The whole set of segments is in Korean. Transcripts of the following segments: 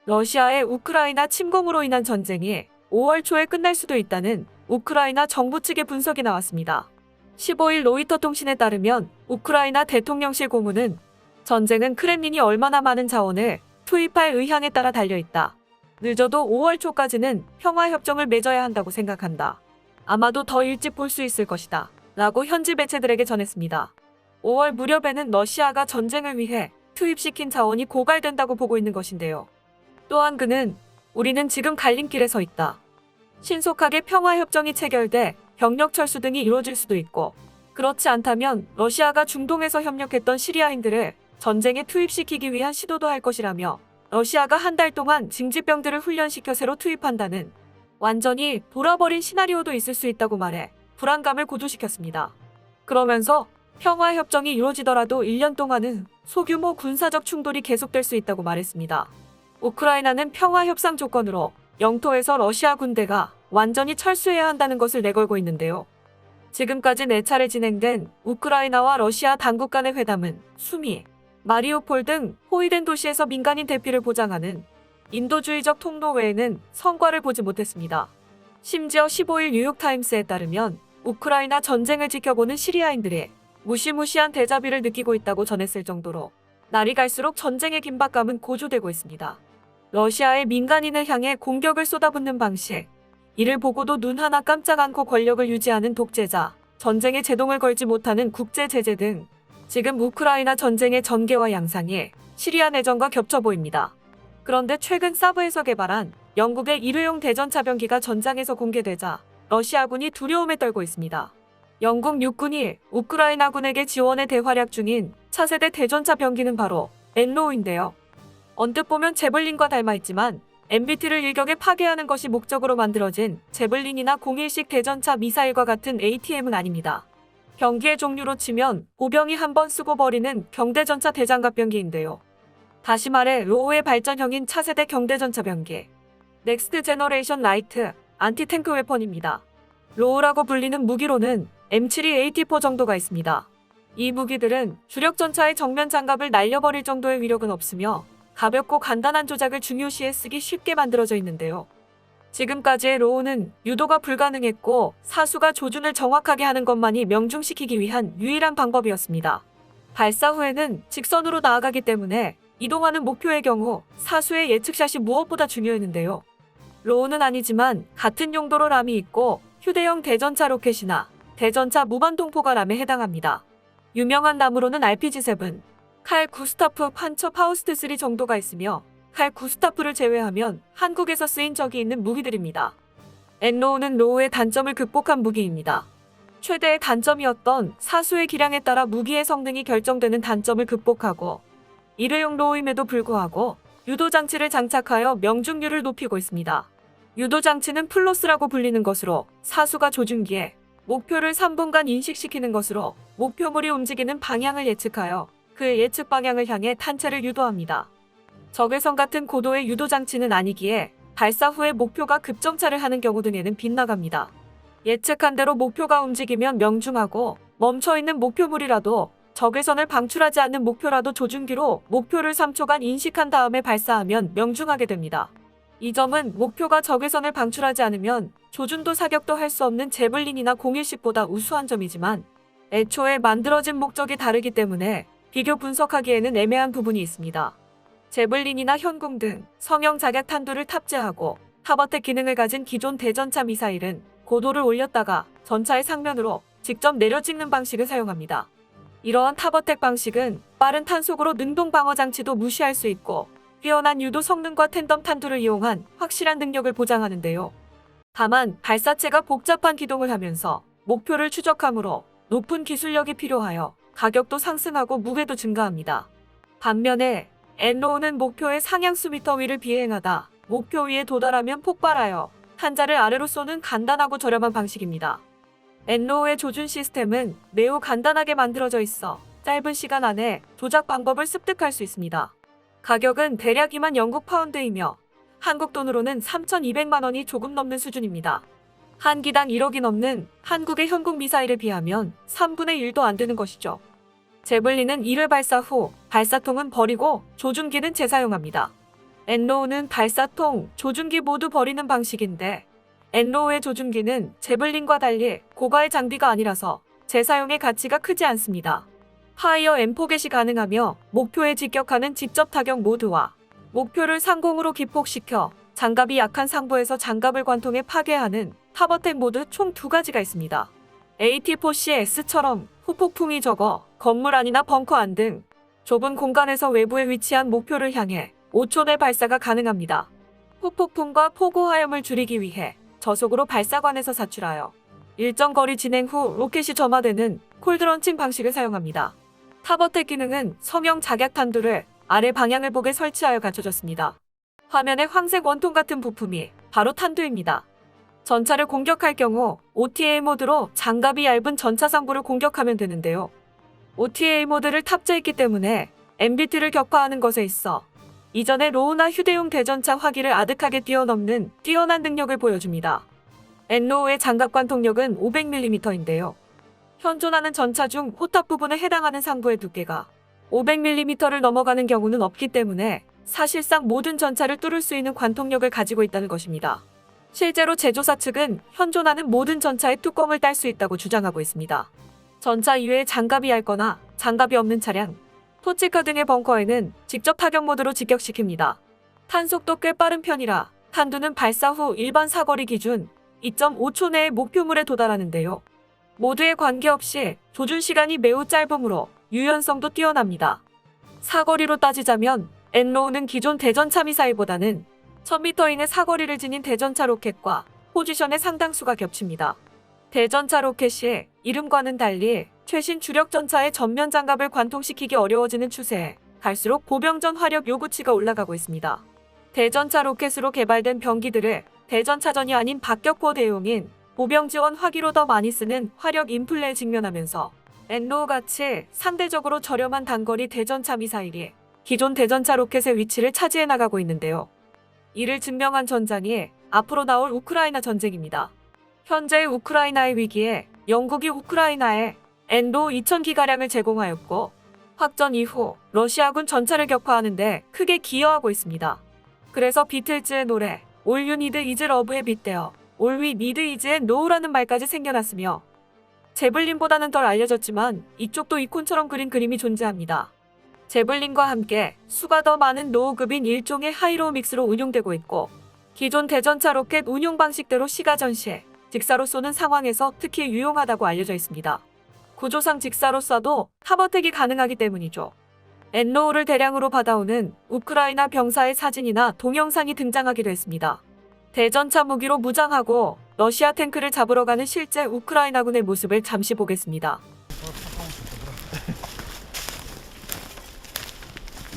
러시아의 우크라이나 침공으로 인한 전쟁이 5월 초에 끝날 수도 있다는 우크라이나 정부 측의 분석이 나왔습니다. 15일 로이터 통신에 따르면 우크라이나 대통령실 고문은 전쟁은 크렘린이 얼마나 많은 자원을 투입할 의향에 따라 달려있다. 늦어도 5월 초까지는 평화협정을 맺어야 한다고 생각한다. 아마도 더 일찍 볼 수 있을 것이다. 라고 현지 매체들에게 전했습니다. 5월 무렵에는 러시아가 전쟁을 위해 투입시킨 자원이 고갈된다고 보고 있는 것인데요. 또한 그는 우리는 지금 갈림길에 서 있다. 신속하게 평화협정이 체결돼 병력 철수 등이 이루어질 수도 있고 그렇지 않다면 러시아가 중동에서 협력했던 시리아인들을 전쟁에 투입시키기 위한 시도도 할 것이라며 러시아가 한 달 동안 징집병들을 훈련시켜 새로 투입한다는 완전히 돌아버린 시나리오도 있을 수 있다고 말해 불안감을 고조시켰습니다. 그러면서 평화협정이 이루어지더라도 1년 동안은 소규모 군사적 충돌이 계속될 수 있다고 말했습니다. 우크라이나는 평화협상 조건으로 영토에서 러시아 군대가 완전히 철수해야 한다는 것을 내걸고 있는데요. 지금까지 4차례 진행된 우크라이나와 러시아 당국 간의 회담은 수미, 마리우폴 등 포위된 도시에서 민간인 대피를 보장하는 인도주의적 통로 외에는 성과를 보지 못했습니다. 심지어 15일 뉴욕타임스에 따르면 우크라이나 전쟁을 지켜보는 시리아인들이 무시무시한 데자뷰를 느끼고 있다고 전했을 정도로 날이 갈수록 전쟁의 긴박감은 고조되고 있습니다. 러시아의 민간인을 향해 공격을 쏟아붓는 방식, 이를 보고도 눈 하나 깜짝 않고 권력을 유지하는 독재자, 전쟁에 제동을 걸지 못하는 국제 제재 등 지금 우크라이나 전쟁의 전개와 양상이 시리아 내전과 겹쳐 보입니다. 그런데 최근 사브에서 개발한 영국의 일회용 대전차 병기가 전장에서 공개되자 러시아군이 두려움에 떨고 있습니다. 영국 육군이 우크라이나군에게 지원에 대활약 중인 차세대 대전차 병기는 바로 엔로우인데요. 언뜻 보면 제블린과 닮아있지만 MBT를 일격에 파괴하는 것이 목적으로 만들어진 제블린이나 01식 대전차 미사일과 같은 ATM은 아닙니다. 병기의 종류로 치면 보병이 한 번 쓰고 버리는 경대전차 대장갑 병기인데요. 다시 말해 로우의 발전형인 차세대 경대전차 병기, 넥스트 제너레이션 라이트 안티탱크 웨펀입니다. 로우라고 불리는 무기로는 M72A4 정도가 있습니다. 이 무기들은 주력 전차의 정면 장갑을 날려버릴 정도의 위력은 없으며 가볍고 간단한 조작을 중요시에 쓰기 쉽게 만들어져 있는데요. 지금까지의 로우는 유도가 불가능했고 사수가 조준을 정확하게 하는 것만이 명중시키기 위한 유일한 방법이었습니다. 발사 후에는 직선으로 나아가기 때문에 이동하는 목표의 경우 사수의 예측샷이 무엇보다 중요했는데요. 로우는 아니지만 같은 용도로 람이 있고 휴대용 대전차 로켓이나 대전차 무반동포가 람에 해당합니다. 유명한 람으로는 RPG-7, 칼 구스타프 판처 파우스트 3 정도가 있으며 칼 구스타프를 제외하면 한국에서 쓰인 적이 있는 무기들입니다. 엔로우는 로우의 단점을 극복한 무기입니다. 최대의 단점이었던 사수의 기량에 따라 무기의 성능이 결정되는 단점을 극복하고 일회용 로우임에도 불구하고 유도장치를 장착하여 명중률을 높이고 있습니다. 유도장치는 플로스라고 불리는 것으로 사수가 조준기에 목표를 3분간 인식시키는 것으로 목표물이 움직이는 방향을 예측하여 그 예측 방향을 향해 탄체를 유도합니다. 적외선 같은 고도의 유도장치는 아니기에 발사 후에 목표가 급정차를 하는 경우 등에는 빗나갑니다. 예측한 대로 목표가 움직이면 명중하고 멈춰있는 목표물이라도 적외선을 방출하지 않는 목표라도 조준기로 목표를 3초간 인식한 다음에 발사하면 명중하게 됩니다. 이 점은 목표가 적외선을 방출하지 않으면 조준도 사격도 할 수 없는 제블린이나 01식보다 우수한 점이지만 애초에 만들어진 목적이 다르기 때문에 비교 분석하기에는 애매한 부분이 있습니다. 제블린이나 현궁 등 성형 자격 탄두를 탑재하고 타버텍 기능을 가진 기존 대전차 미사일은 고도를 올렸다가 전차의 상면으로 직접 내려 찍는 방식을 사용합니다. 이러한 타버텍 방식은 빠른 탄속으로 능동 방어 장치도 무시할 수 있고 뛰어난 유도 성능과 텐덤 탄두를 이용한 확실한 능력을 보장하는데요. 다만 발사체가 복잡한 기동을 하면서 목표를 추적하므로 높은 기술력이 필요하여 가격도 상승하고 무게도 증가합니다. 반면에 엔로우는 목표의 상향 수미터 위를 비행하다 목표 위에 도달하면 폭발하여 탄자를 아래로 쏘는 간단하고 저렴한 방식입니다. 엔로우의 조준 시스템은 매우 간단하게 만들어져 있어 짧은 시간 안에 조작 방법을 습득할 수 있습니다. 가격은 대략 2만 영국 파운드이며 한국 돈으로는 3,200만 원이 조금 넘는 수준입니다. 한 기당 1억이 넘는 한국의 현궁 미사일에 비하면 3분의 1도 안 되는 것이죠. 제블린은 이를 발사 후 발사통은 버리고 조준기는 재사용합니다. 엔로우는 발사통, 조준기 모두 버리는 방식인데 엔로우의 조준기는 제블린과 달리 고가의 장비가 아니라서 재사용의 가치가 크지 않습니다. 파이어 M4겟이 가능하며 목표에 직격하는 직접 타격 모드와 목표를 상공으로 기폭시켜 장갑이 약한 상부에서 장갑을 관통해 파괴하는 타버텍 모드 총 2가지가 있습니다. AT-4CS처럼 후폭풍이 적어 건물 안이나 벙커 안 등 좁은 공간에서 외부에 위치한 목표를 향해 5초 내 발사가 가능합니다. 후폭풍과 포고화염을 줄이기 위해 저속으로 발사관에서 사출하여 일정 거리 진행 후 로켓이 점화되는 콜드런칭 방식을 사용합니다. 타버텍 기능은 성형 작약탄두를 아래 방향을 보게 설치하여 갖춰졌습니다. 화면에 황색 원통 같은 부품이 바로 탄두입니다. 전차를 공격할 경우 OTA 모드로 장갑이 얇은 전차 상부를 공격하면 되는데요. OTA 모드를 탑재했기 때문에 MBT를 격파하는 것에 있어 이전의 로우나 휴대용 대전차 화기를 아득하게 뛰어넘는 뛰어난 능력을 보여줍니다. 엔로우의 장갑 관통력은 500mm인데요. 현존하는 전차 중 호탑 부분에 해당하는 상부의 두께가 500mm를 넘어가는 경우는 없기 때문에 사실상 모든 전차를 뚫을 수 있는 관통력을 가지고 있다는 것입니다. 실제로 제조사 측은 현존하는 모든 전차의 뚜껑을 딸 수 있다고 주장하고 있습니다. 전차 이외에 장갑이 얇거나 장갑이 없는 차량, 토치카 등의 벙커에는 직접 타격 모드로 직격시킵니다. 탄속도 꽤 빠른 편이라 탄두는 발사 후 일반 사거리 기준 2.5초 내에 목표물에 도달하는데요. 모두에 관계없이 조준 시간이 매우 짧으므로 유연성도 뛰어납니다. 사거리로 따지자면 엔로우는 기존 대전차 미사일보다는 1000m 이내 사거리를 지닌 대전차 로켓과 포지션의 상당수가 겹칩니다. 대전차 로켓이 이름과는 달리 최신 주력 전차의 전면 장갑을 관통시키기 어려워지는 추세에 갈수록 보병전 화력 요구치가 올라가고 있습니다. 대전차 로켓으로 개발된 병기들을 대전차전이 아닌 박격포 대용인 보병 지원 화기로 더 많이 쓰는 화력 인플레에 직면하면서 엔로우같이 상대적으로 저렴한 단거리 대전차 미사일이 기존 대전차 로켓의 위치를 차지해 나가고 있는데요. 이를 증명한 전장이 앞으로 나올 우크라이나 전쟁입니다. 현재의 우크라이나의 위기에 영국이 우크라이나에 엔로우 2000기가량을 제공하였고 확전 이후 러시아군 전차를 격파하는 데 크게 기여하고 있습니다. 그래서 비틀즈의 노래 All You Need Is Love에 빗대어 All We Need Is No라는 말까지 생겨났으며 제블린보다는 덜 알려졌지만 이쪽도 이콘처럼 그린 그림이 존재합니다. 제블린과 함께 수가 더 많은 노우급인 일종의 하이로우 믹스로 운용되고 있고 기존 대전차 로켓 운용 방식대로 시가전시에 직사로 쏘는 상황에서 특히 유용하다고 알려져 있습니다. 구조상 직사로 쏴도 타버텍이 가능하기 때문이죠. 엔로우를 대량으로 받아오는 우크라이나 병사의 사진이나 동영상이 등장하기도 했습니다. 대전차 무기로 무장하고 러시아 탱크를 잡으러 가는 실제 우크라이나군의 모습을 잠시 보겠습니다.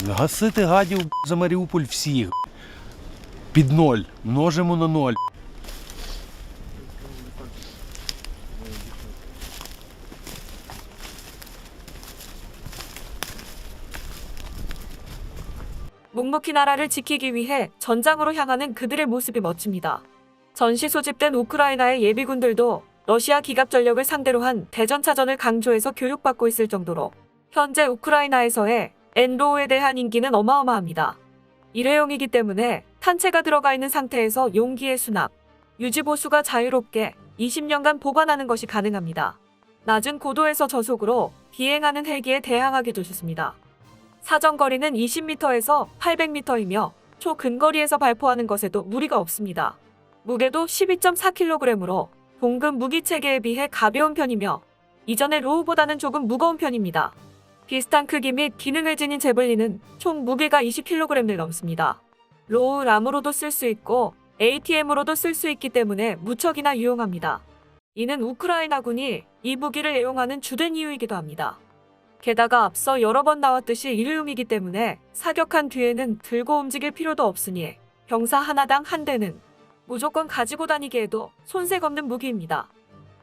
Гасити гадів за Маріуполь всіх. Під ноль. Множимо на ноль. 묵묵히 나라를 지키기 위해 전장으로 향하는 그들의 모습이 멋집니다. 전시 소집된 우크라이나의 예비군들도 러시아 기갑 전력을 상대로 한 대전차전을 강조해서 교육받고 있을 정도로 현재 우크라이나에서의 엔로우에 대한 인기는 어마어마합니다. 일회용이기 때문에 탄체가 들어가 있는 상태에서 용기의 수납, 유지 보수가 자유롭게 20년간 보관하는 것이 가능합니다. 낮은 고도에서 저속으로 비행하는 헬기에 대항하기도 좋습니다. 사정거리는 20m에서 800m이며 초근거리에서 발포하는 것에도 무리가 없습니다. 무게도 12.4kg으로 동급 무기체계에 비해 가벼운 편이며 이전의 로우보다는 조금 무거운 편입니다. 비슷한 크기 및 기능을 지닌 제블린은 총 무게가 20kg을 넘습니다. 로우 람으로도 쓸 수 있고 ATM으로도 쓸 수 있기 때문에 무척이나 유용합니다. 이는 우크라이나군이 이 무기를 애용하는 주된 이유이기도 합니다. 게다가 앞서 여러 번 나왔듯이 일회용이기 때문에 사격한 뒤에는 들고 움직일 필요도 없으니 병사 하나당 한 대는 무조건 가지고 다니기에도 손색 없는 무기입니다.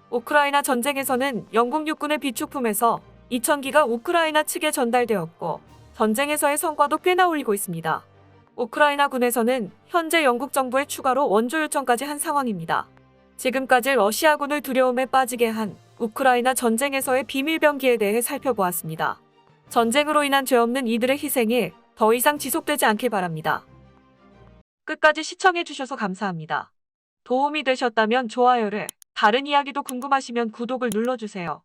우크라이나 전쟁에서는 영국 육군의 비축품에서 2000기가 우크라이나 측에 전달되었고 전쟁에서의 성과도 꽤나 올리고 있습니다. 우크라이나 군에서는 현재 영국 정부에 추가로 원조 요청까지 한 상황입니다. 지금까지 러시아군을 두려움에 빠지게 한 우크라이나 전쟁에서의 비밀병기에 대해 살펴보았습니다. 전쟁으로 인한 죄 없는 이들의 희생이 더 이상 지속되지 않길 바랍니다. 끝까지 시청해주셔서 감사합니다. 도움이 되셨다면 좋아요를, 다른 이야기도 궁금하시면 구독을 눌러주세요.